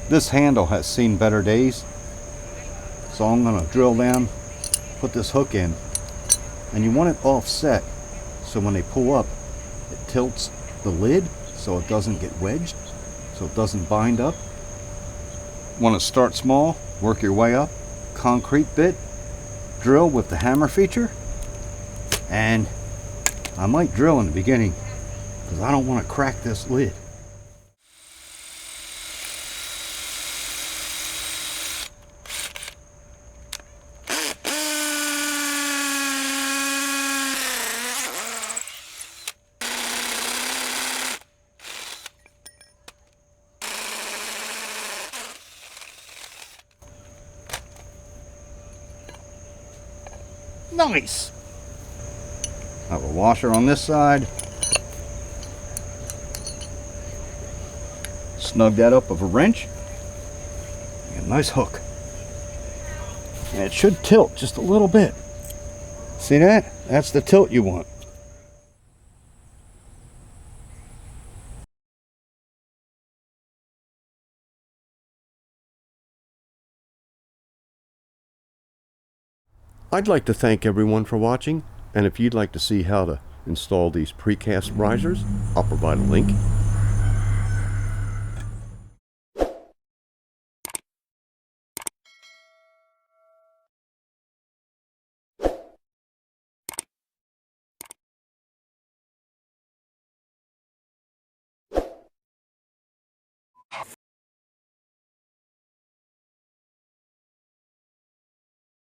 This handle has seen better days, so I'm going to drill down, put this hook in, and you want it offset so when they pull up it tilts the lid so it doesn't get wedged, so it doesn't bind up. Want to start small, work your way up, concrete bit, drill with the hammer feature, and I might drill in the beginning because I don't want to crack this lid. Nice! I have a washer on this side. Snug that up with a wrench. And a nice hook. And it should tilt just a little bit. See that? That's the tilt you want. I'd like to thank everyone for watching, and if you'd like to see how to install these precast risers, I'll provide a link